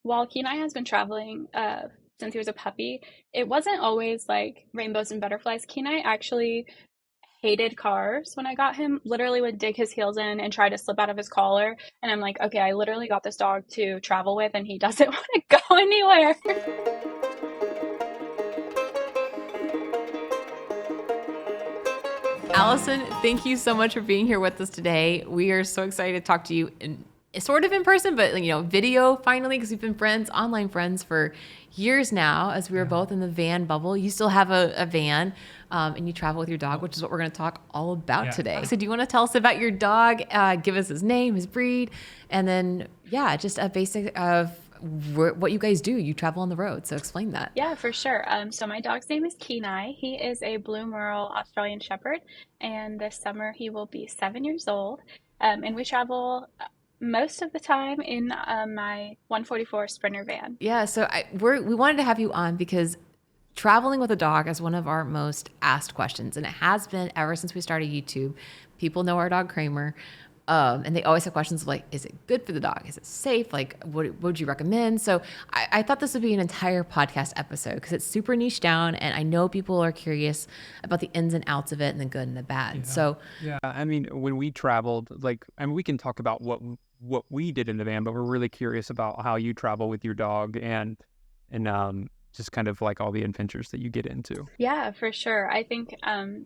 while Kenai has been traveling since he was a puppy, it wasn't always like rainbows and butterflies. Kenai actually hated cars when I got him, literally would dig his heels in and try to slip out of his collar. And I'm like, okay, I literally got this dog to travel with, and he doesn't want to go anywhere. Allyson, thank you so much for being here with us today. We are so excited to talk to you sort of in person, but video finally, because we've been friends, online friends for years now, as we were both in the van bubble. You still have a van, and you travel with your dog, which is what we're going to talk all about today. So do you want to tell us about your dog? Give us his name, his breed, and then, just a basic of what you guys do. You travel on the road, so explain that. Yeah, for sure. So my dog's name is Kenai. He is a Blue Merle Australian Shepherd, and this summer he will be 7 years old. And we travel most of the time in my 144 Sprinter van. Yeah, so we wanted to have you on because traveling with a dog is one of our most asked questions, and it has been ever since we started YouTube. People know our dog Kramer, and they always have questions like, is it good for the dog? Is it safe? Like, what would you recommend? So I thought this would be an entire podcast episode because it's super niche down, and I know people are curious about the ins and outs of it and the good and the bad. Yeah. So yeah, I mean, when we traveled, we can talk about what we did in the van, but we're really curious about how you travel with your dog and just kind of like all the adventures that you get into. Yeah, for sure. I think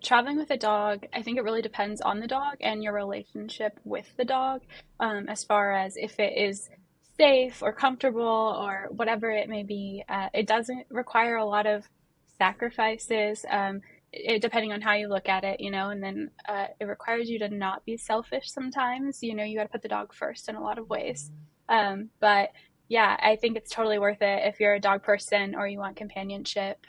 traveling with a dog, I think it really depends on the dog and your relationship with the dog, as far as if it is safe or comfortable or whatever it may be. It doesn't require a lot of sacrifices, depending on how you look at it, and then it requires you to not be selfish sometimes. You got to put the dog first in a lot of ways. But yeah, I think it's totally worth it if you're a dog person or you want companionship.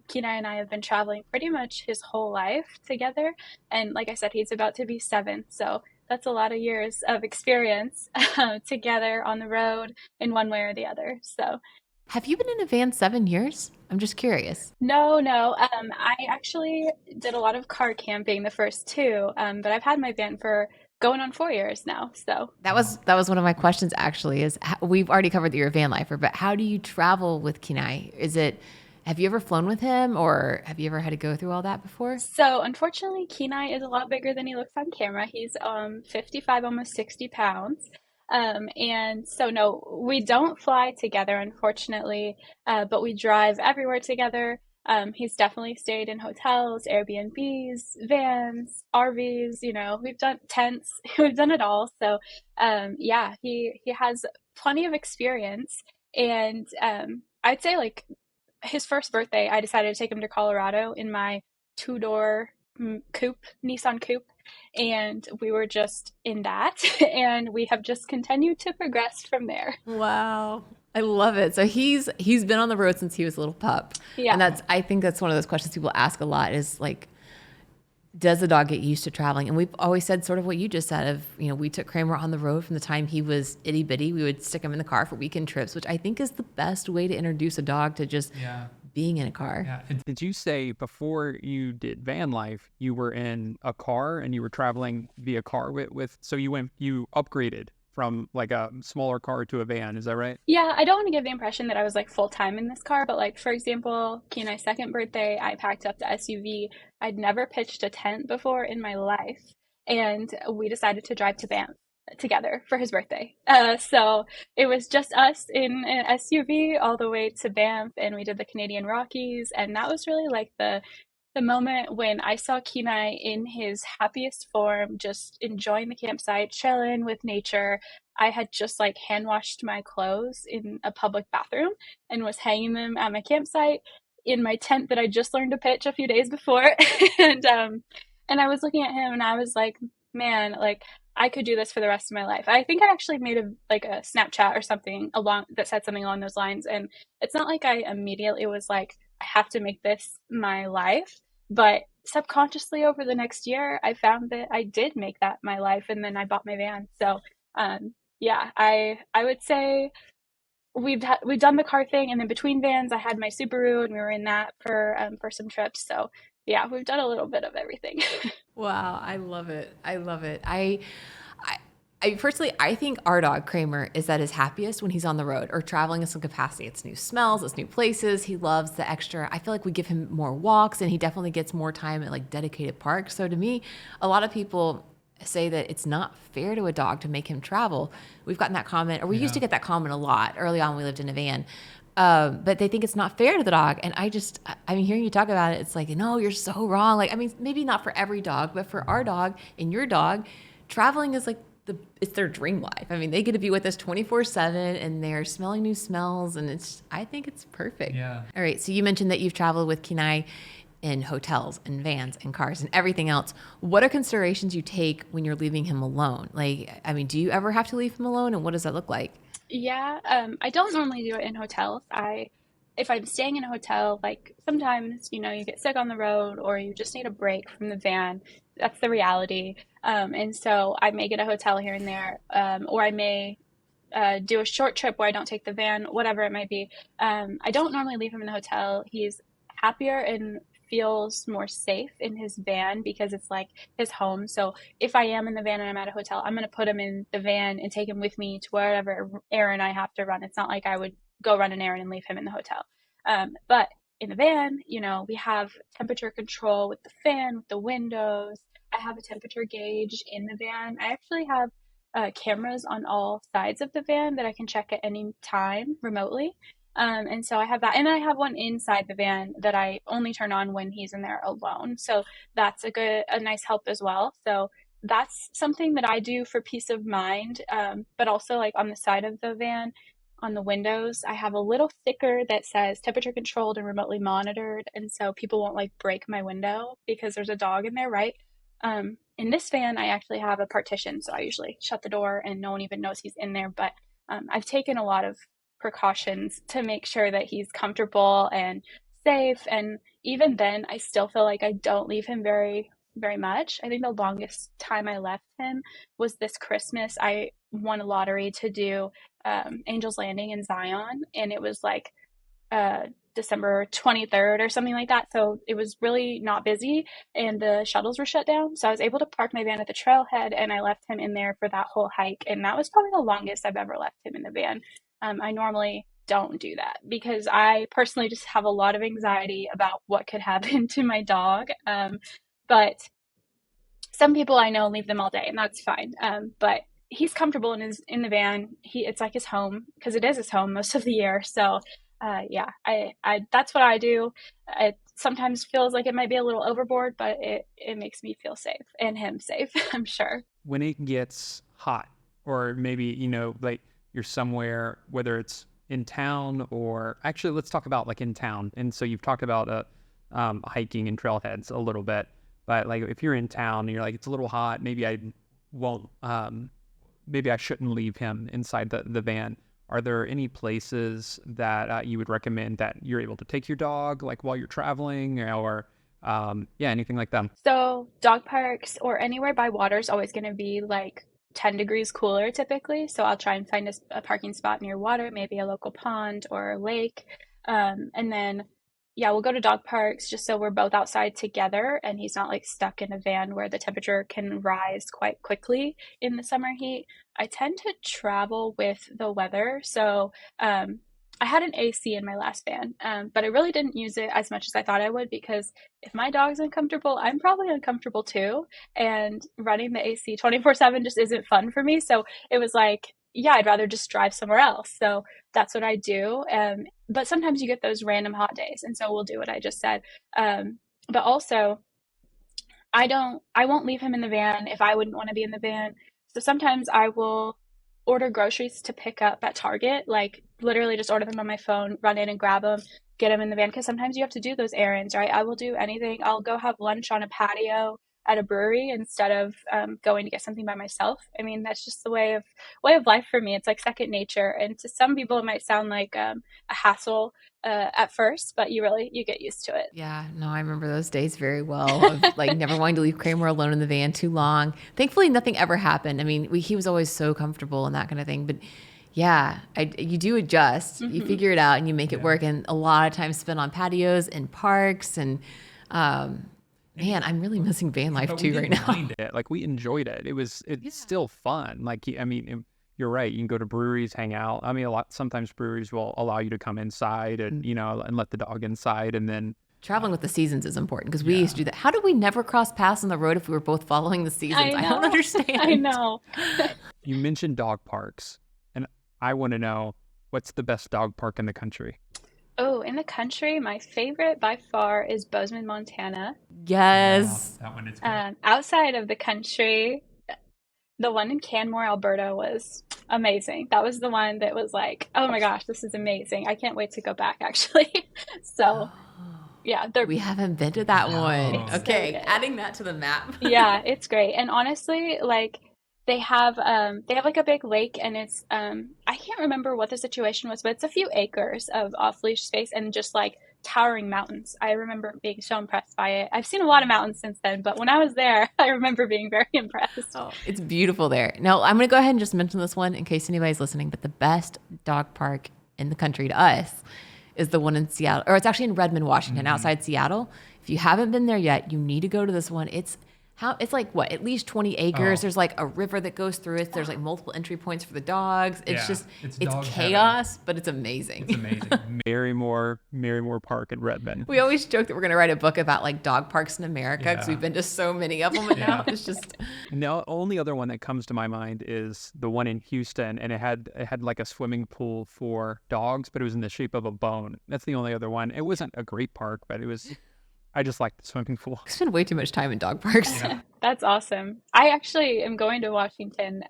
Kenai and I have been traveling pretty much his whole life together. And like I said, he's about to be 7. So that's a lot of years of experience together on the road in one way or the other. So have you been in a van 7 years? I'm just curious. no. I actually did a lot of car camping the first 2, but I've had my van for going on 4 years now. So That was one of my questions actually, is we've already covered that you're a van lifer, but how do you travel with Kenai? Have you ever flown with him, or have you ever had to go through all that before? So unfortunately, Kenai is a lot bigger than he looks on camera. He's 55, almost 60 pounds. And so no, we don't fly together, unfortunately, but we drive everywhere together. He's definitely stayed in hotels, Airbnbs, vans, RVs, we've done tents, we've done it all. So yeah, he has plenty of experience. And I'd say like his first birthday, I decided to take him to Colorado in my 2-door coupe, Nissan coupe, and we were just in that, and we have just continued to progress from there. Wow. I love it. So he's been on the road since he was a little pup. Yeah. And I think that's one of those questions people ask a lot is like, does the dog get used to traveling? And we've always said sort of what you just said of, we took Kramer on the road from the time he was itty bitty. We would stick him in the car for weekend trips, which I think is the best way to introduce a dog to just being in a car. Yeah. And did you say before you did van life, you were in a car and you were traveling via car so you upgraded from like a smaller car to a van, is that right? Yeah, I don't want to give the impression that I was like full time in this car, but like for example, Kenai's second birthday, I packed up the SUV. I'd never pitched a tent before in my life, and we decided to drive to Banff together for his birthday. So it was just us in an SUV all the way to Banff, and we did the Canadian Rockies, and that was really like the moment when I saw Kenai in his happiest form, just enjoying the campsite, chilling with nature. I had just like hand washed my clothes in a public bathroom and was hanging them at my campsite in my tent that I just learned to pitch a few days before. And I was looking at him and I was like, man, like I could do this for the rest of my life. I think I actually made a Snapchat or something that said something along those lines. And it's not like I immediately was like, I have to make this my life. But subconsciously over the next year, I found that I did make that my life, and then I bought my van. So yeah, I would say we've done the car thing, and then between vans, I had my Subaru, and we were in that for some trips. So yeah, we've done a little bit of everything. Wow, I love it. I love it. I think our dog Kramer is at his happiest when he's on the road or traveling in some capacity. It's new smells, it's new places. He loves the extra. I feel like we give him more walks, and he definitely gets more time at like dedicated parks. So to me, a lot of people say that it's not fair to a dog to make him travel. We've gotten that comment, or we used to get that comment a lot early on when we lived in a van. But they think it's not fair to the dog. And I mean, hearing you talk about it, it's like, no, you're so wrong. Like, I mean, maybe not for every dog, but for our dog and your dog, traveling is like it's their dream life. I mean, they get to be with us 24/7 and they're smelling new smells, and I think it's perfect. Yeah. All right. So you mentioned that you've traveled with Kenai in hotels and vans and cars and everything else. What are considerations you take when you're leaving him alone? Like, I mean, do you ever have to leave him alone, and what does that look like? Yeah, I don't normally do it in hotels. If I'm staying in a hotel, like sometimes, you get sick on the road or you just need a break from the van. That's the reality. And so I may get a hotel here and there, or I may do a short trip where I don't take the van, whatever it might be. I don't normally leave him in the hotel. He's happier and feels more safe in his van because it's like his home. So if I am in the van and I'm at a hotel, I'm going to put him in the van and take him with me to wherever errand I have to run. It's not like I would go run an errand and leave him in the hotel. But in the van, we have temperature control with the fan, with the windows. I have a temperature gauge in the van. I actually have cameras on all sides of the van that I can check at any time remotely. And so I have that. And I have one inside the van that I only turn on when he's in there alone. So that's a nice help as well. So that's something that I do for peace of mind. But also like on the side of the van, on the windows, I have a little sticker that says temperature controlled and remotely monitored. And so people won't like break my window because there's a dog in there, right? In this van, I actually have a partition. So I usually shut the door and no one even knows he's in there. But I've taken a lot of precautions to make sure that he's comfortable and safe. And even then, I still feel like I don't leave him very, very much. I think the longest time I left him was this Christmas. I won a lottery to do Angel's Landing in Zion, and it was like December 23rd or something like that. So it was really not busy and the shuttles were shut down. So I was able to park my van at the trailhead and I left him in there for that whole hike. And that was probably the longest I've ever left him in the van. I normally don't do that because I personally just have a lot of anxiety about what could happen to my dog. But some people I know leave them all day and that's fine. But he's comfortable in the van. It's like his home because it is his home most of the year. So yeah, I that's what I do. It sometimes feels like it might be a little overboard, but it makes me feel safe and him safe, I'm sure. When it gets hot, or maybe, like you're somewhere, whether it's in town or actually let's talk about like in town. And so you've talked about hiking and trailheads a little bit, but like if you're in town and you're like, it's a little hot, maybe I won't, maybe I shouldn't leave him inside the van. Are there any places that you would recommend that you're able to take your dog, like while you're traveling, or anything like that? So dog parks or anywhere by water is always going to be like 10 degrees cooler typically. So I'll try and find a parking spot near water, maybe a local pond or a lake. And then, yeah, we'll go to dog parks just so we're both outside together and he's not like stuck in a van where the temperature can rise quite quickly in the summer heat. I tend to travel with the weather. So I had an AC in my last van, but I really didn't use it as much as I thought I would because if my dog's uncomfortable, I'm probably uncomfortable too. And running the AC 24/7 just isn't fun for me. So it was like, yeah, I'd rather just drive somewhere else. So that's what I do. But sometimes you get those random hot days. And so we'll do what I just said. But also, I won't leave him in the van if I wouldn't want to be in the van. So sometimes I will order groceries to pick up at Target, like literally just order them on my phone, run in and grab them, get them in the van. Because sometimes you have to do those errands, right? I will do anything. I'll go have lunch on a patio at a brewery instead of going to get something by myself. I mean, that's just the way of life for me. It's like second nature. And to some people, it might sound like a hassle at first, but you get used to it. Yeah, no, I remember those days very well of like never wanting to leave Kramer alone in the van too long. Thankfully, nothing ever happened. I mean, he was always so comfortable and that kind of thing. But yeah, you do adjust, you figure it out and you make it work. And a lot of time spent on patios and parks and Man, I'm really missing van life But we too right didn't now. mind it. Like we enjoyed it. It's still fun. Like I mean, you're right. You can go to breweries, hang out. I mean, sometimes breweries will allow you to come inside and and let the dog inside, and then Traveling with the seasons is important because we used to do that. How did we never cross paths on the road if we were both following the seasons? I I don't know. I understand. know. you mentioned dog parks, and I want to know what's the best dog park in the country. Oh, in the country, my favorite by far is Bozeman, Montana. Yes. That one is Outside of the country, the one in Canmore, Alberta was amazing. That was the one that was like, oh my gosh, this is amazing. I can't wait to go back actually. So, yeah, We haven't been to that one. it's so Okay, good. adding that to the map. Yeah, it's great. And honestly, like they have like a big lake and it's I can't remember what the situation was, but it's a few acres of off-leash space and just like towering mountains. I remember being so impressed by it. I've seen a lot of mountains since then, but when I was there, I remember being very impressed. Oh, it's beautiful there. Now, I'm going to go ahead and just mention this one in case anybody's listening, but the best dog park in the country to us is the one in Seattle, or it's actually in Redmond, Washington, outside Seattle. If you haven't been there yet, you need to go to this one. It's like what, at least 20 acres. There's like a river that goes through it. There's like multiple entry points for the dogs. It's dog chaos, but it's amazing. It's amazing. Marymore Park in Redmond. We always joke that we're going to write a book about like dog parks in America because we've been to so many of them. And now it's just And the only other one that comes to my mind is the one in Houston, and it had like a swimming pool for dogs, but it was in the shape of a bone. That's the only other one. It wasn't a great park, but I just liked the swimming pool. I spend way too much time in dog parks. That's awesome. I actually am going to Washington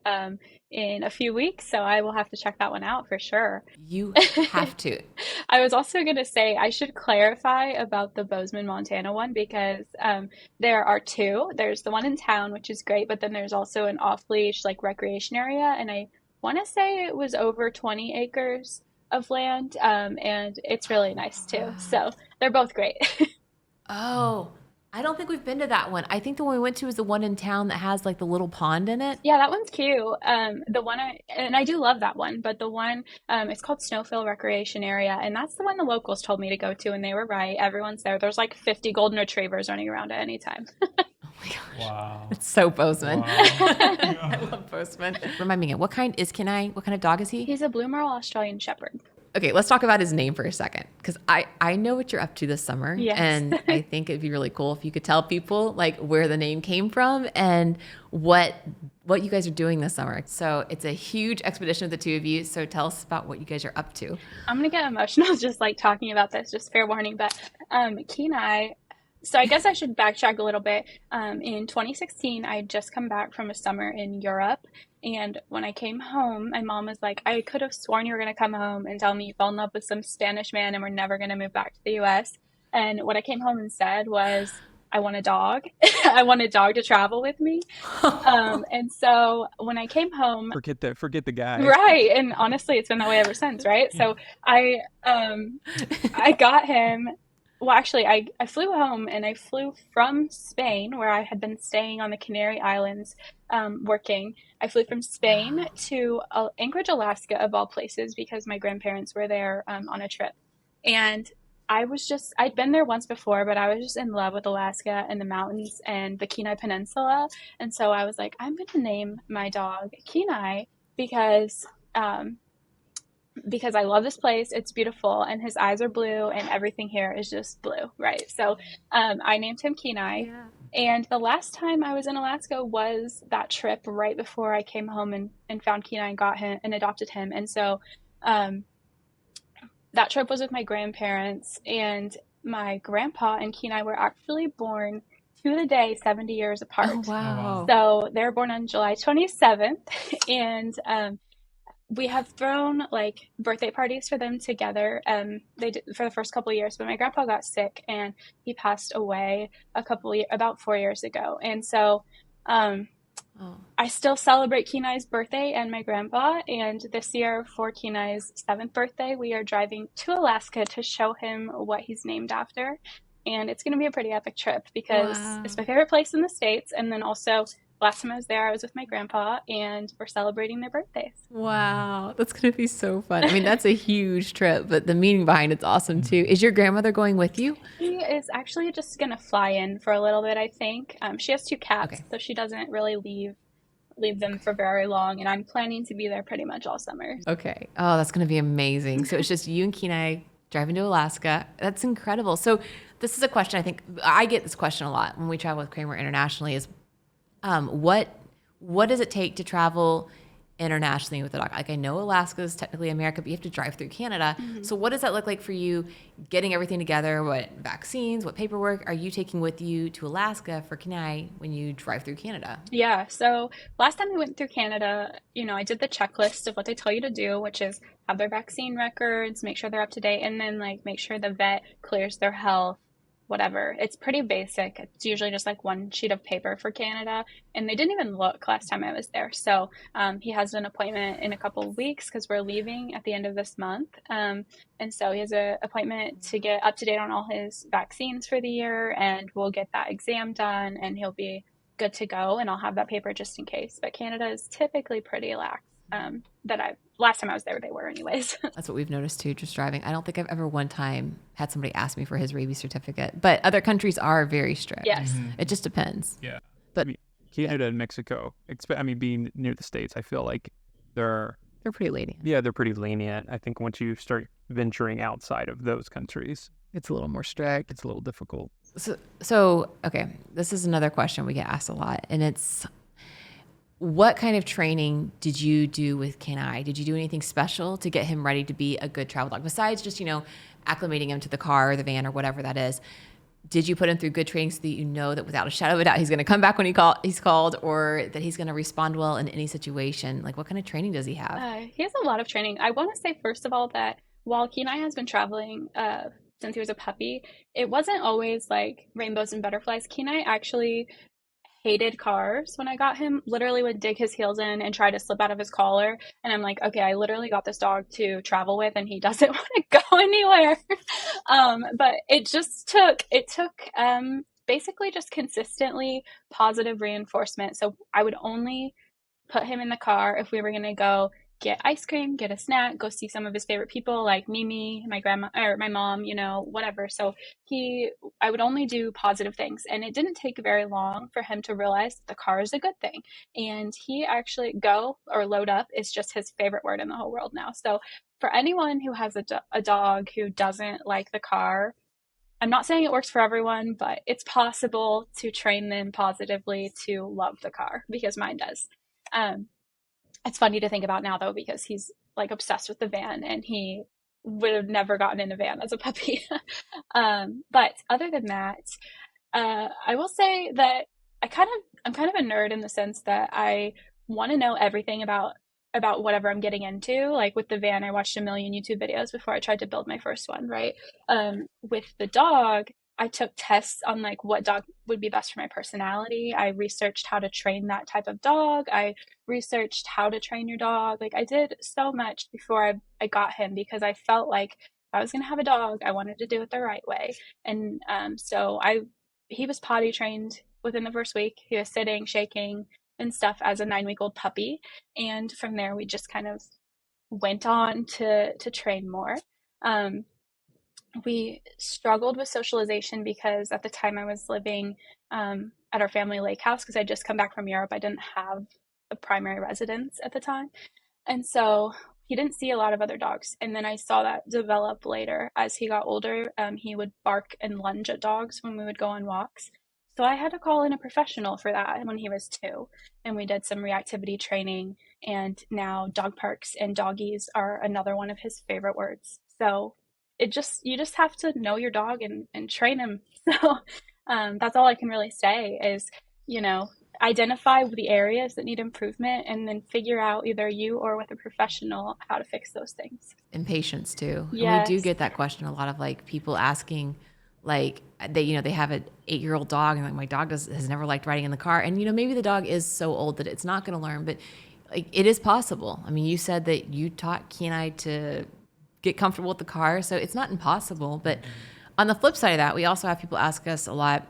in a few weeks, so I will have to check that one out for sure. You have to. I was also going to say I should clarify about the Bozeman, Montana one because there are two. There's the one in town, which is great, but then there's also an off-leash like recreation area, and I want to say it was over 20 acres of land, and it's really nice too. So they're both great. Oh, I don't think we've been to that one. I think the one we went to is the one in town that has like the little pond in it. Yeah, that one's cute. I do love that one, but the one it's called Snowfield Recreation Area, and that's the one the locals told me to go to, and they were right. Everyone's there. There's like 50 golden retrievers running around at any time. Oh my gosh. Wow. It's so Bozeman. Wow. I love Bozeman. Remind me again, what kind of dog is he? He's a Blue Merle Australian Shepherd. Okay, let's talk about his name for a second because I know what you're up to this summer. Yes. And I think it'd be really cool if you could tell people like where the name came from and what you guys are doing this summer. So it's a huge expedition with the two of you. So tell us about what you guys are up to. I'm gonna get emotional just like talking about this, just fair warning. But Kenai, so I guess I should backtrack a little bit. In 2016, I had just come back from a summer in Europe. And when I came home, my mom was like, I could have sworn you were going to come home and tell me you fell in love with some Spanish man and we're never going to move back to the US. And what I came home and said was, I want a dog. I want a dog to travel with me. And so when I came home, Forget the guy. right. And honestly, it's been that way ever since, right? So I got him. Well, actually, I flew home and I flew from Spain, where I had been staying on the Canary Islands working. I flew from Spain to Anchorage, Alaska, of all places, because my grandparents were there on a trip. And I'd been there once before, but I was just in love with Alaska and the mountains and the Kenai Peninsula. And so I was like, I'm going to name my dog Kenai because I love this place. It's beautiful, and his eyes are blue, and everything here is just blue, right? So I named him Kenai. Yeah. And the last time I was in Alaska was that trip right before I came home and found Kenai and got him and adopted him. And so that trip was with my grandparents, and my grandpa and Kenai were actually born to the day 70 years apart. Oh, wow. So they were born on July 27th, and we have thrown like birthday parties for them together. They did for the first couple of years, but my grandpa got sick and he passed away about 4 years ago. And so I still celebrate Kenai's birthday and my grandpa. And this year for Kenai's 7th birthday, we are driving to Alaska to show him what he's named after. And it's going to be a pretty epic trip because it's my favorite place in the States. And then also last time I was there, I was with my grandpa, and we're celebrating their birthdays. Wow, that's going to be so fun. I mean, that's a huge trip, but the meaning behind it's awesome too. Is your grandmother going with you? She is actually just gonna fly in for a little bit, I think. She has two cats, Okay. so she doesn't really leave them for very long, and I'm planning to be there pretty much all summer. Okay. Oh, that's going to be amazing. So it's just you and Kenai driving to Alaska. That's incredible. So this is a question I think I get this question a lot when we travel with Kramer internationally is what does it take to travel internationally with a dog? Like I know Alaska is technically America, but you have to drive through Canada. So what does that look like for you getting everything together? What vaccines, what paperwork are you taking with you to Alaska for Kenai when you drive through Canada? Yeah, so last time we went through Canada, I did the checklist of what they tell you to do, which is have their vaccine records, make sure they're up to date, and then like make sure the vet clears their health, whatever. It's pretty basic. It's usually just like one sheet of paper for Canada, and they didn't even look last time I was there. So he has an appointment in a couple of weeks because we're leaving at the end of this month. And so he has an appointment to get up to date on all his vaccines for the year, and we'll get that exam done, and he'll be good to go, and I'll have that paper just in case. But Canada is typically pretty lax. Last time I was there, they were anyways. That's what we've noticed too, just driving. I don't think I've ever one time had somebody ask me for his rabies certificate, but other countries are very strict. Yes. It just depends. Yeah. But I mean, Canada and Mexico, being near the States, I feel like they're pretty lenient. Yeah, they're pretty lenient. I think once you start venturing outside of those countries, It's a little more strict. it's a little difficult. So okay, this is another question we get asked a lot, and it's what kind of training did you do with Kenai? Did you do anything special to get him ready to be a good travel dog besides just acclimating him to the car or the van or whatever that is? Did you put him through good training so that you know that without a shadow of a doubt he's going to come back when he's called, or that he's going to respond well in any situation? Like what kind of training does he have? He has a lot of training. I want to say, first of all, that while Kenai has been traveling since he was a puppy, it wasn't always like rainbows and butterflies. Kenai actually hated cars when I got him, literally would dig his heels in and try to slip out of his collar. And I'm like, okay, I literally got this dog to travel with and he doesn't want to go anywhere. But it took basically just consistently positive reinforcement. So I would only put him in the car if we were going to go get ice cream, get a snack, go see some of his favorite people like Mimi, my grandma, or my mom, whatever. So I would only do positive things. And it didn't take very long for him to realize that the car is a good thing. And he actually go or load up is just his favorite word in the whole world now. So for anyone who has a dog who doesn't like the car, I'm not saying it works for everyone, but it's possible to train them positively to love the car because mine does. It's funny to think about now though, because he's like obsessed with the van and he would have never gotten in a van as a puppy. But other than that, I will say that I'm kind of a nerd in the sense that I want to know everything about whatever I'm getting into. Like with the van, I watched a million YouTube videos before I tried to build my first one, right? With the dog, I took tests on like what dog would be best for my personality. I researched how to train that type of dog. I researched how to train your dog. Like I did so much before I got him because I felt like if I was going to have a dog, I wanted to do it the right way. And he was potty trained within the first week. He was sitting, shaking and stuff as a 9-week-old puppy. And from there, we just kind of went on to train more. We struggled with socialization because at the time I was living at our family lake house because I'd just come back from Europe. I didn't have a primary residence at the time. And so he didn't see a lot of other dogs. And then I saw that develop later. As he got older, he would bark and lunge at dogs when we would go on walks. So I had to call in a professional for that when he was 2. And we did some reactivity training. And now dog parks and doggies are another one of his favorite words. So you just have to know your dog and train him. So that's all I can really say is, identify the areas that need improvement and then figure out either you or with a professional how to fix those things. And patience too. Yes. And we do get that question a lot of like people asking like they have an 8-year-old dog and like my dog has never liked riding in the car. And maybe the dog is so old that it's not going to learn, but like it is possible. I mean, you said that you taught Kenai to get comfortable with the car. So it's not impossible. But on the flip side of that, we also have people ask us a lot,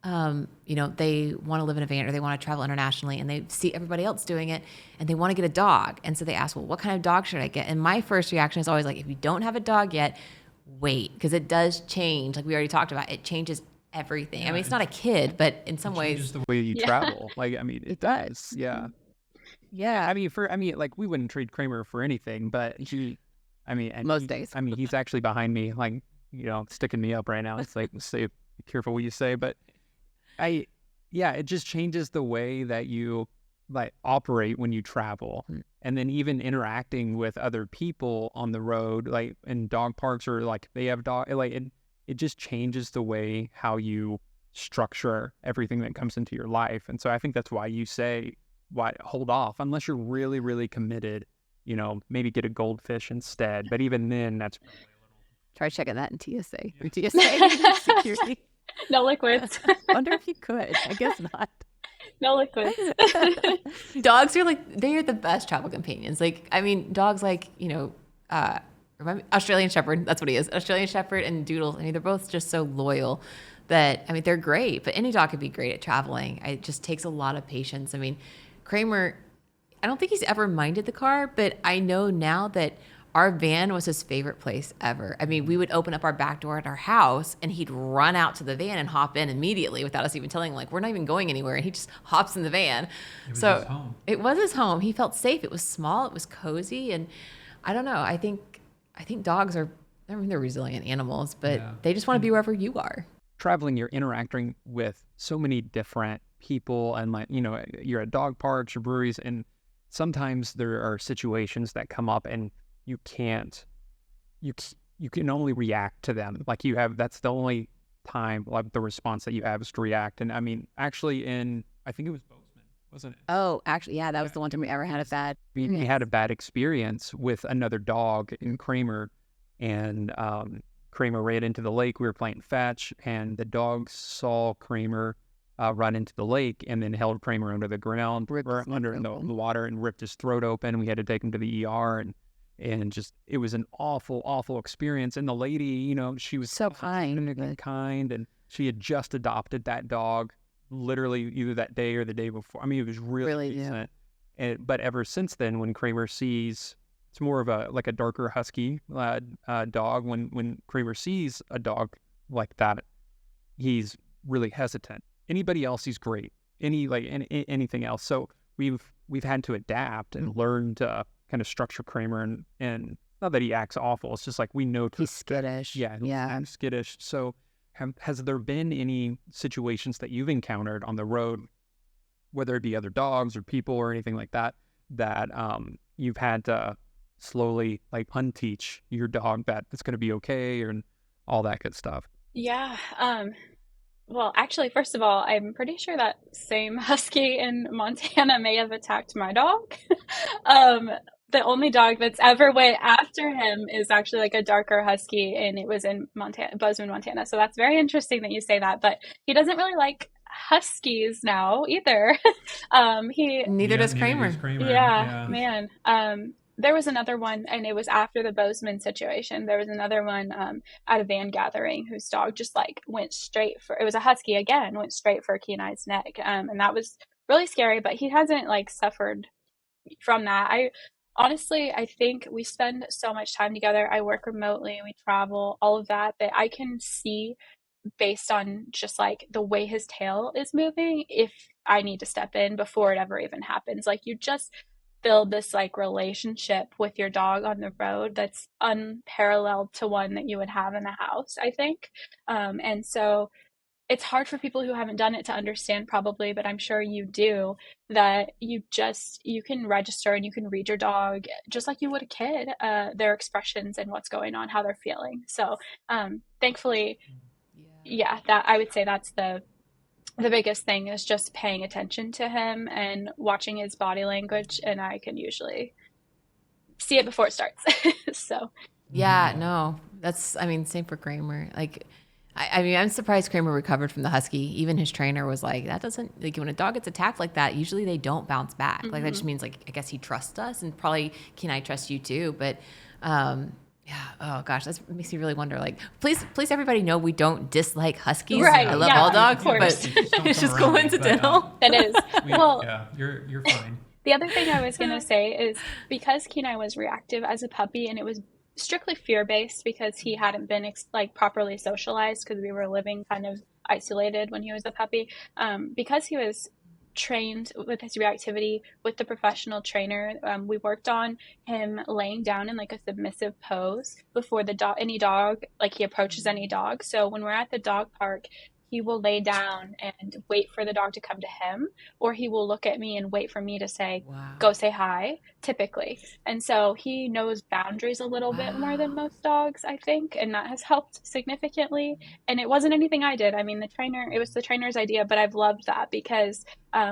they want to live in a van or they want to travel internationally and they see everybody else doing it and they want to get a dog. And so they ask, well, what kind of dog should I get? And my first reaction is always like, if you don't have a dog yet, wait, because it does change. Like we already talked about, it changes everything. I mean, it's not a kid, but in some ways, just the way you travel. Like, I mean, it does. Yeah. Yeah. I mean, like we wouldn't trade Kramer for anything, but most days. I mean, he's actually behind me, like, sticking me up right now. It's like, be careful what you say, but it just changes the way that you like operate when you travel. And then even interacting with other people on the road, like in dog parks or like they have dog, like it just changes the way how you structure everything that comes into your life. And so I think that's why you say, hold off unless you're really, really committed, maybe get a goldfish instead. But even then, that's try checking that in TSA or TSA security. No liquids. Wonder if you could. I guess not. No liquids. Dogs are they are the best travel companions. Like, I mean, dogs Australian Shepherd, that's what he is. Australian Shepherd and Doodles. I mean, they're both just so loyal that, I mean, they're great, but any dog could be great at traveling. It just takes a lot of patience. I mean, Kramer, I don't think he's ever minded the car, but I know now that our van was his favorite place ever. I mean, we would open up our back door at our house and he'd run out to the van and hop in immediately without us even telling him, like, we're not even going anywhere. And he just hops in the van. It was his home. It was his home. He felt safe. It was small. It was cozy. And I don't know. I think dogs they're resilient animals, but they just want to be wherever you are. Traveling, you're interacting with so many different people and you're at dog parks or breweries, and sometimes there are situations that come up and you can only react to them. Like that's the only time, like the response that you have is to react. And I mean, actually I think it was Bozeman, wasn't it? Oh, actually, yeah, that was the one time we ever had a bad. We had a bad experience with another dog in Kramer, and Kramer ran into the lake. We were playing fetch, and the dog saw Kramer run into the lake and then held Kramer under the ground, under the water, and ripped his throat open. We had to take him to the ER, and just, it was an awful, awful experience. And the lady, she was so kind, and she had just adopted that dog literally either that day or the day before. I mean, it was really decent. Yeah. But ever since then, when Kramer sees, it's more of a darker husky dog. When Kramer sees a dog like that, he's really hesitant. Anybody else, he's great. Anything else. So we've had to adapt and learn to kind of structure Kramer, and not that he acts awful. It's just like we know he's skittish. Yeah, skittish. So has there been any situations that you've encountered on the road, whether it be other dogs or people or anything like that, that you've had to slowly unteach your dog that it's going to be okay and all that good stuff? Yeah. Well, actually, first of all, I'm pretty sure that same husky in Montana may have attacked my dog. The only dog that's ever went after him is actually a darker husky, and it was in Bozeman, Montana. So that's very interesting that you say that, but he doesn't really like huskies now either. Neither does Kramer. Yeah, man. There was another one, and it was after the Bozeman situation. There was another one at a van gathering whose dog just went straight for, it was a husky again, went straight for Kenai's neck. And that was really scary, but he hasn't suffered from that. I think we spend so much time together. I work remotely, we travel, all of that I can see based on just the way his tail is moving, if I need to step in before it ever even happens. You just build this relationship with your dog on the road that's unparalleled to one that you would have in a house, I think. And so it's hard for people who haven't done it to understand, probably, but I'm sure you do, that you can register and you can read your dog just like you would a kid, their expressions and what's going on, how they're feeling. So thankfully, that I would say that's the biggest thing, is just paying attention to him and watching his body language, and I can usually see it before it starts. So no, that's, same for Kramer. I'm surprised Kramer recovered from the husky. Even his trainer was like, that doesn't, when a dog gets attacked like that, usually they don't bounce back. That just means I guess he trusts us, and probably Kenai trusts you too. But Yeah. Oh gosh, that makes me really wonder. Like, please, everybody know we don't dislike huskies. Right, I love yeah, all dogs, of course. but Don't it's come just around me, coincidental. That is. Well, yeah, you're fine. the other thing I was going to say is because Kenai was reactive as a puppy and it was strictly fear-based because he hadn't been like properly socialized because we were living kind of isolated when he was a puppy. Because he was trained with his reactivity with the professional trainer, we worked on him laying down in like a submissive pose before the dog, any dog, like he approaches any dog. So when we're at the dog park, he will lay down and wait for the dog to come to him, or he will look at me and wait for me to say, Wow. go say hi, typically. And so he knows boundaries a little bit more than most dogs, I think, and that has helped significantly. And it wasn't anything I did. I mean, it was the trainer's idea, but I've loved that because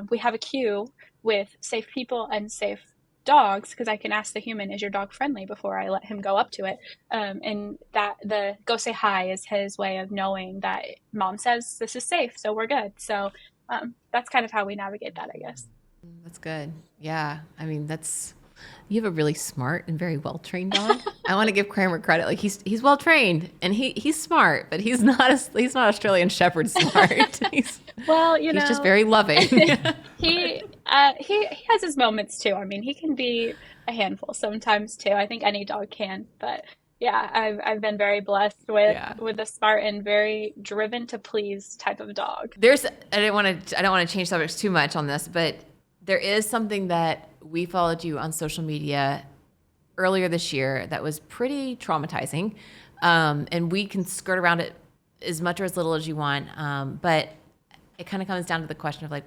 we have a queue with safe people and safe dogs because I can ask the human, is your dog friendly, before I let him go up to it. And that the go say hi is his way of knowing that mom says this is safe, so we're good. So that's kind of how we navigate that, I guess. That's good. Yeah. I mean, you have a really smart and very well trained dog. I want to give Kramer credit. Like he's well trained and he's smart, but he's not Australian Shepherd smart. He's just very loving. he has his moments too. I mean, he can be a handful sometimes too. I think any dog can, but yeah, I've been very blessed with a smart and very driven to please type of dog. I don't want to change subjects too much on this, but there is something that we followed you on social media earlier this year that was pretty traumatizing. And we can skirt around it as much or as little as you want. But it kind of comes down to the question of like,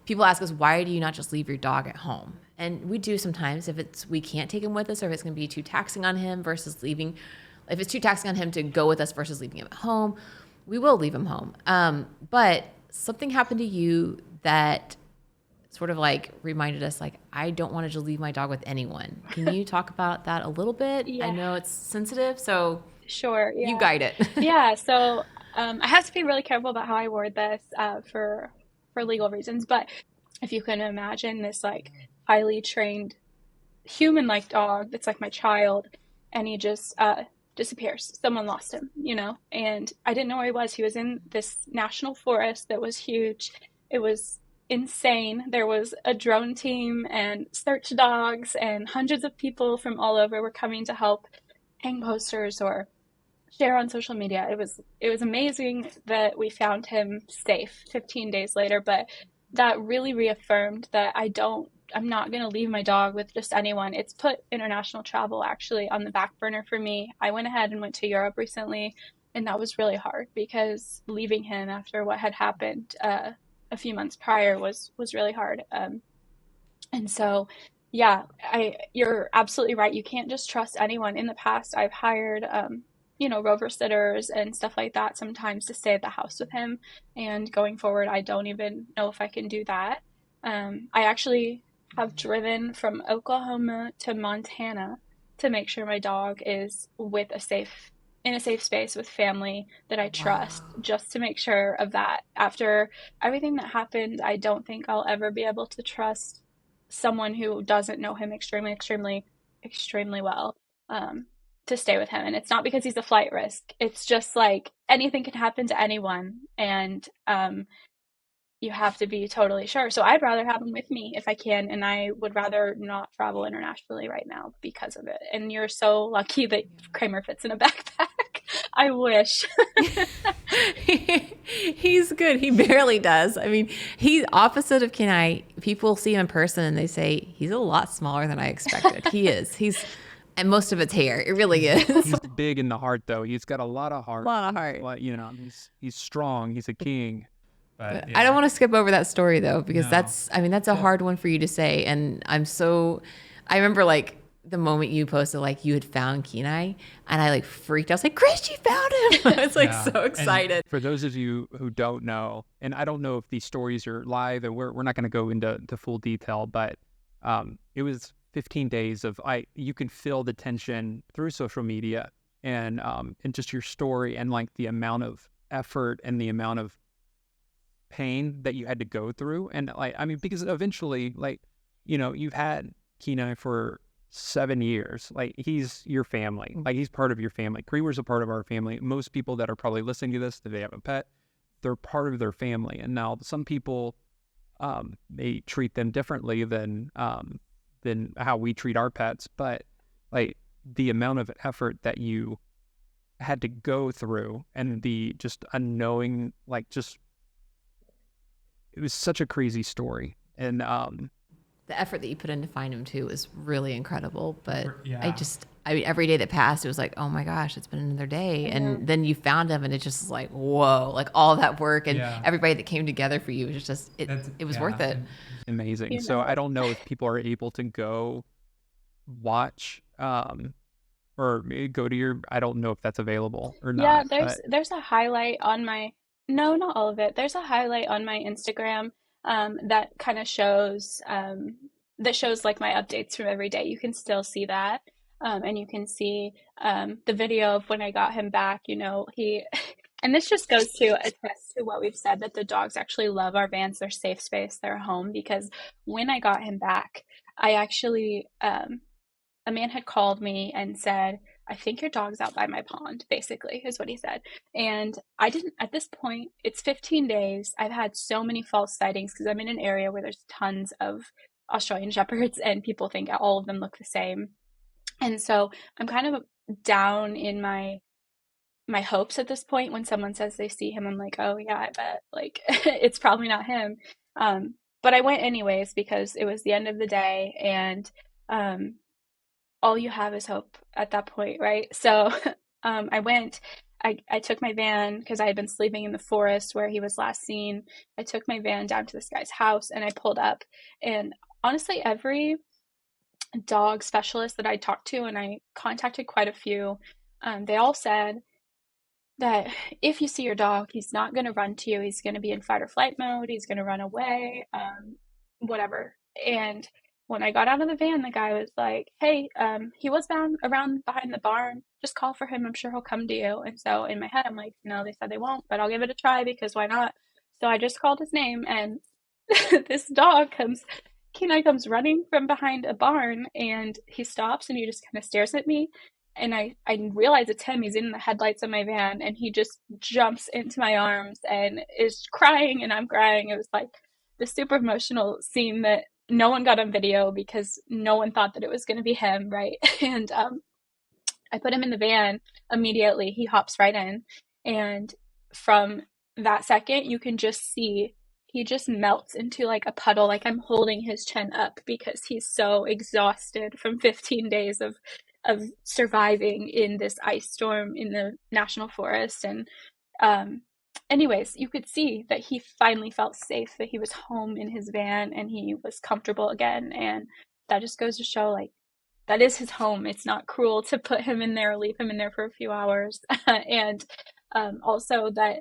people ask us, why do you not just leave your dog at home? And we do sometimes if we can't take him with us, or if it's going to be too taxing on him if it's too taxing on him to go with us versus leaving him at home, we will leave him home. But something happened to you that sort of like reminded us, like, I don't want to just leave my dog with anyone. Can you talk about that a little bit? Yeah. I know it's sensitive, so sure. Yeah. You guide it. Yeah. So I have to be really careful about how I word this for legal reasons. But if you can imagine this like highly trained human-like dog that's like my child, and he just disappears. Someone lost him, and I didn't know where he was. He was in this national forest that was huge. It was insane. There was a drone team and search dogs, and hundreds of people from all over were coming to help hang posters or share on social media. It was amazing that we found him safe 15 days later, but that really reaffirmed that I'm not going to leave my dog with just anyone. It's put international travel actually on the back burner for me. I went ahead and went to Europe recently, and that was really hard because leaving him after what had happened a few months prior was really hard. And so, yeah, you're absolutely right. You can't just trust anyone. In the past, I've hired, rover sitters and stuff like that sometimes to stay at the house with him. And going forward, I don't even know if I can do that. I actually have driven from Oklahoma to Montana to make sure my dog is in a safe space with family that I trust, just to make sure of that. After everything that happened, I don't think I'll ever be able to trust someone who doesn't know him extremely, extremely, extremely well to stay with him. And it's not because he's a flight risk. It's just like anything can happen to anyone. And you have to be totally sure. So I'd rather have him with me if I can, and I would rather not travel internationally right now because of it. And you're so lucky that Kramer fits in a backpack. I wish. He's good. He barely does. I mean, he's opposite of Kenai. People see him in person and they say he's a lot smaller than I expected. He is. And most of it's hair. It really is. He's big in the heart, though. He's got a lot of heart. A lot of heart. Like, he's strong. He's a king. But, I don't want to skip over that story though, because that's a hard one for you to say. And I remember like the moment you posted like you had found Kenai, and I like freaked out. I was like, Chris, you found him. I was like so excited. And for those of you who don't know, and I don't know if these stories are live, and we're not going to go into full detail, but it was 15 days of you can feel the tension through social media and just your story, and like the amount of effort and the amount of pain that you had to go through. And because eventually, you've had Kenai for 7 years. Like, he's your family. Like, he's part of your family. Creamer's a part of our family. Most people that are probably listening to this, that they have a pet, they're part of their family. And now some people may treat them differently than how we treat our pets. But like, the amount of effort that you had to go through, and the just unknowing, like, just, it was such a crazy story. And The effort that you put in to find him too was really incredible. But Yeah. I mean, every day that passed, it was like, oh my gosh, it's been another day. And then you found him, and it just was like, whoa, like all that work and Yeah. everybody that came together for you was just, it was Yeah. worth it. amazing. You So know. I don't know if people are able to go watch or maybe go to your, I don't know if that's available or Yeah, not, but there's a highlight on my, no, not all of it. There's a highlight on my Instagram that kind of shows that shows like my updates from every day. You can still see that. And you can see the video of when I got him back, he and this just goes to attest to what we've said, that the dogs actually love our vans, their safe space, their home, because when I got him back, I actually a man had called me and said, I think your dog's out by my pond, basically, is what he said. And I didn't, at this point, it's 15 days. I've had so many false sightings because I'm in an area where there's tons of Australian Shepherds and people think all of them look the same. And so I'm kind of down in my hopes at this point. When someone says they see him, I'm like, oh yeah, I bet like it's probably not him. But I went anyways because it was the end of the day, and um, all you have is hope at that point, right? So I went, I took my van because I had been sleeping in the forest where he was last seen. I took my van down to this guy's house and I pulled up. And honestly, every dog specialist that I talked to, and I contacted quite a few, they all said that if you see your dog, he's not going to run to you. He's going to be in fight or flight mode. He's going to run away, whatever. And when I got out of the van, the guy was like, hey, he was bound around behind the barn. Just call for him. I'm sure he'll come to you. And so in my head, I'm like, no, they said they won't, but I'll give it a try because why not? So I just called his name, and this dog comes, Kenai comes running from behind a barn, and he stops and he just kind of stares at me. And I realize it's him. He's in the headlights of my van, and he just jumps into my arms and is crying, and I'm crying. It was like this super emotional scene that no one got on video because no one thought that it was going to be him, right? And I put him in the van immediately. He hops right in, and from that second, you can just see he just melts into like a puddle. Like I'm holding his chin up because he's so exhausted from 15 days of surviving in this ice storm in the national forest. And anyways, you could see that he finally felt safe, that he was home in his van and he was comfortable again. And that just goes to show, like, that is his home. It's not cruel to put him in there or leave him in there for a few hours. And also that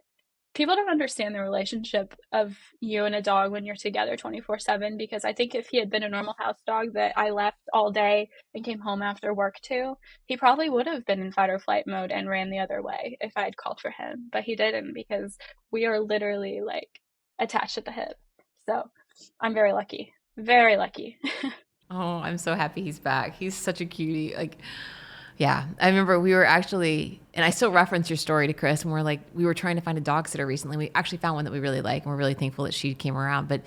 people don't understand the relationship of you and a dog when you're together 24/7, because I think if he had been a normal house dog that I left all day and came home after work to, he probably would have been in fight or flight mode and ran the other way if I had called for him, but he didn't, because we are literally like attached at the hip. So I'm very lucky, very lucky. Oh, I'm so happy he's back. He's such a cutie. Like, yeah, I remember we were actually, and I still reference your story to Chris, and we're like, we were trying to find a dog sitter recently. We actually found one that we really like, and we're really thankful that she came around. But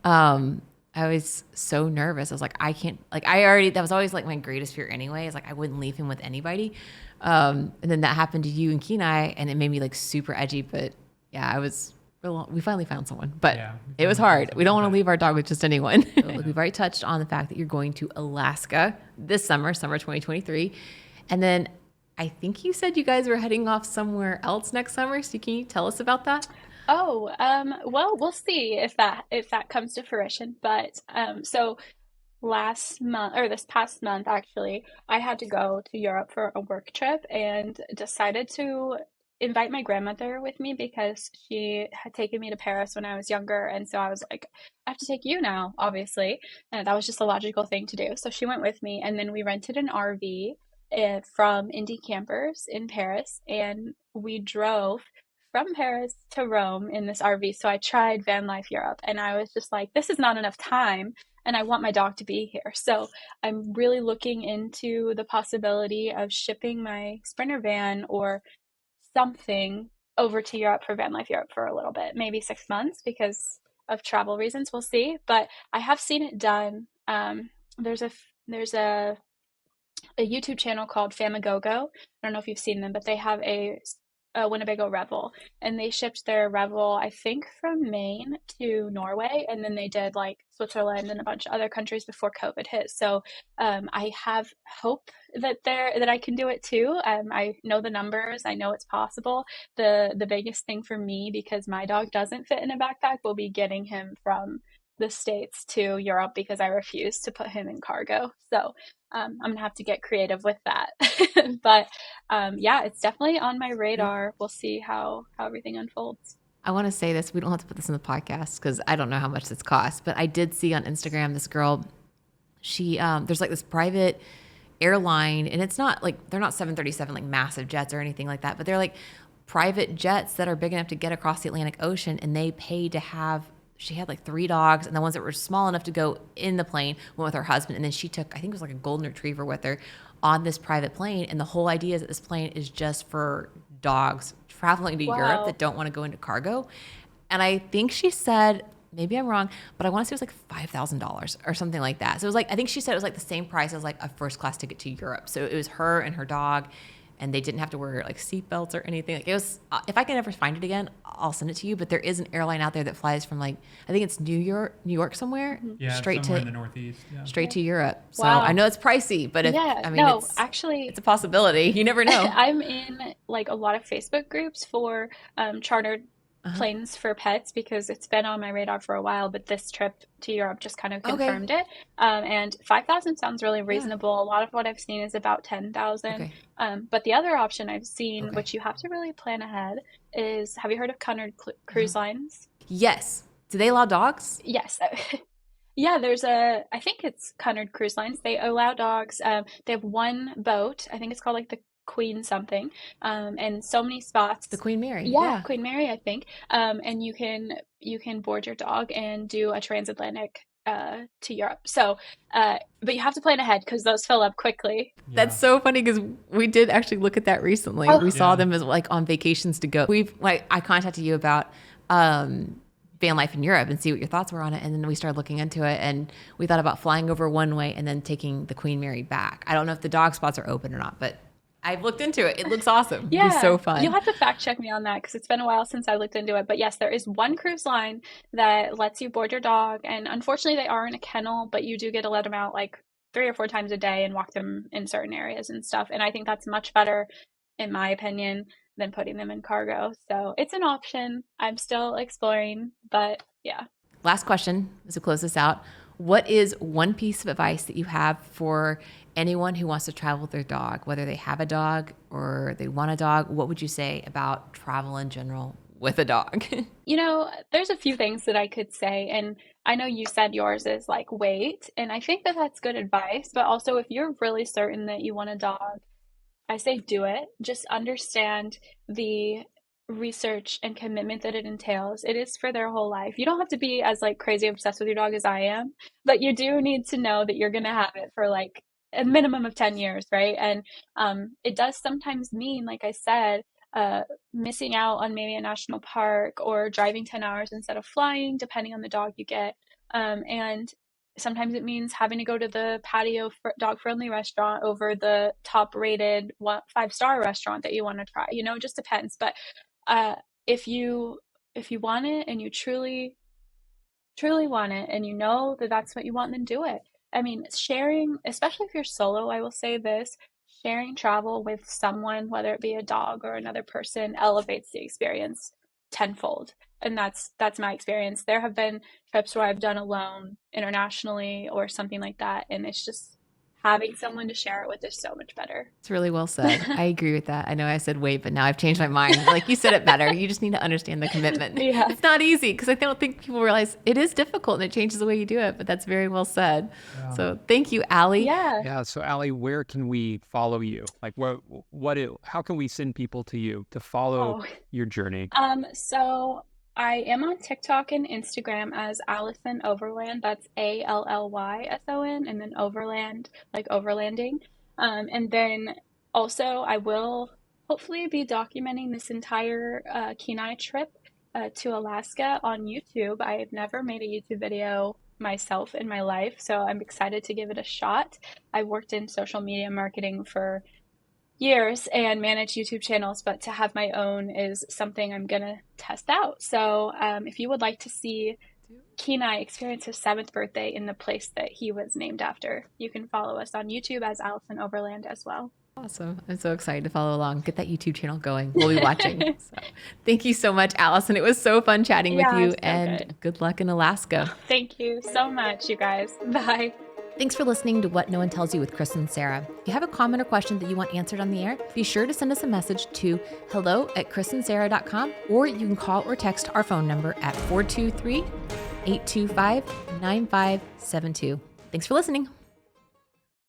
I was so nervous. I was like, I can't, like, that was always like my greatest fear anyway, is like, I wouldn't leave him with anybody. And then that happened to you and Kenai, and it made me like super edgy. But yeah, we finally found someone, but Yeah, it was hard. We don't want to leave our dog with just anyone. Yeah. We've already touched on the fact that you're going to Alaska this summer 2023. And then I think you said you guys were heading off somewhere else next summer. So can you tell us about that? Oh, well, we'll see if that comes to fruition. But so last month, or this past month actually, I had to go to Europe for a work trip and decided to invite my grandmother with me because she had taken me to Paris when I was younger. And so I was like, I have to take you now, obviously. And that was just a logical thing to do. So she went with me, and then we rented an RV from Indie Campers in Paris, and we drove from Paris to Rome in this RV. So I tried Van Life Europe, and I was just like, this is not enough time. and I want my dog to be here. So I'm really looking into the possibility of shipping my Sprinter van or something over to Europe for Van Life Europe for a little bit, maybe 6 months because of travel reasons. We'll see. But I have seen it done. There's a YouTube channel called Famagogo. I don't know if you've seen them, but they have a Winnebago Revel, and they shipped their Revel, I think, from Maine to Norway, and then they did like Switzerland and a bunch of other countries before COVID hit. So I have hope that I can do it too. I know the numbers. I know it's possible. The biggest thing for me, because my dog doesn't fit in a backpack, will be getting him from the States to Europe because I refuse to put him in cargo. So I'm gonna have to get creative with that. But yeah, it's definitely on my radar. We'll see how everything unfolds. I want to say this. We don't have to put this in the podcast because I don't know how much this costs, but I did see on Instagram this girl. She there's like this private airline, and it's not like they're not 737 like massive jets or anything like that, but they're like private jets that are big enough to get across the Atlantic Ocean, and they pay to have. She had like 3 dogs, and the ones that were small enough to go in the plane went with her husband. And then she took, I think it was like a golden retriever with her on this private plane. And the whole idea is that this plane is just for dogs traveling to Europe that don't want to go into cargo. And I think she said, maybe I'm wrong, but I want to say it was like $5,000 or something like that. So it was like, I think she said it was like the same price as like a first class ticket to Europe. So it was her and her dog, and they didn't have to wear like seatbelts or anything. Like it was, if I can ever find it again, I'll send it to you. But there is an airline out there that flies from like, I think it's New York somewhere, Yeah, straight somewhere to in the Northeast. Yeah. straight to Europe. So Wow. I know it's pricey, but Actually, it's a possibility. You never know. I'm in like a lot of Facebook groups for chartered planes for pets because it's been on my radar for a while, but this trip to Europe just kind of confirmed it. And 5,000 sounds really reasonable. A lot of what I've seen is about 10,000. Okay. But the other option I've seen, which you have to really plan ahead, is, have you heard of Cunard Cruise Lines? Yes. Do they allow dogs? Yes. Yeah, I think it's Cunard Cruise Lines. They allow dogs. They have one boat. I think it's called like the Queen something, and so many spots. The Queen Mary. Yeah, Queen Mary, I think. And you can board your dog and do a transatlantic to Europe. So, but you have to plan ahead because those fill up quickly. Yeah. That's so funny because we did actually look at that recently. We saw them as like on vacations to go. I contacted you about van life in Europe and see what your thoughts were on it. And then we started looking into it, and we thought about flying over one way and then taking the Queen Mary back. I don't know if the dog spots are open or not, but I've looked into it. It looks awesome. Yeah, It'd be so fun. You'll have to fact check me on that because it's been a while since I looked into it. But yes, there is one cruise line that lets you board your dog, and unfortunately, they are in a kennel, but you do get to let them out like 3 or 4 times a day and walk them in certain areas and stuff. And I think that's much better, in my opinion, than putting them in cargo. So it's an option. I'm still exploring, but yeah. Last question as we close this out. What is one piece of advice that you have for anyone who wants to travel with their dog, whether they have a dog or they want a dog? What would you say about travel in general with a dog? There's a few things that I could say, and I know you said yours is like wait, and I think that that's good advice, but also if you're really certain that you want a dog, I say do it. Just understand the research and commitment that it entails. It is for their whole life. You don't have to be as like crazy obsessed with your dog as I am, but you do need to know that you're going to have it for like a minimum of 10 years, right? And it does sometimes mean, like I said, missing out on maybe a national park or driving 10 hours instead of flying, depending on the dog you get. And sometimes it means having to go to the patio dog-friendly restaurant over the top-rated 5-star restaurant that you want to try. It just depends. But if you want it and you truly want it and you know that that's what you want, then do it. I mean, sharing, especially if you're solo, I will say this, sharing travel with someone, whether it be a dog or another person, elevates the experience tenfold. And that's my experience. There have been trips where I've done alone internationally or something like that, and it's just having someone to share it with is so much better. It's really well said. I agree with that. I know I said wait, but now I've changed my mind. Like you said it better. You just need to understand the commitment. Yeah. It's not easy because I don't think people realize it is difficult and it changes the way you do it, but that's very well said. Yeah. So thank you, Allie. Yeah. Yeah. So Allie, where can we follow you? Like how can we send people to you to follow your journey? So I am on TikTok and Instagram as Allyson Overland. That's Allyson and then Overland, like overlanding. And then also I will hopefully be documenting this entire Kenai trip to Alaska on YouTube. I've never made a YouTube video myself in my life, so I'm excited to give it a shot. I've worked in social media marketing for years and manage YouTube channels, but to have my own is something I'm gonna test out. So if you would like to see Kenai experience his 7th birthday in the place that he was named after, you can follow us on YouTube as Allyson Overland as well. Awesome. I'm so excited to follow along. Get that YouTube channel going. We'll be watching. So, thank you so much, Allyson. It was so fun chatting with you, so and good luck in Alaska. Thank you so much, you guys. Bye. Thanks for listening to What No One Tells You with Chris and Sarah. If you have a comment or question that you want answered on the air, be sure to send us a message to hello@chrisandsarah.com, or you can call or text our phone number at 423-825-9572. Thanks for listening.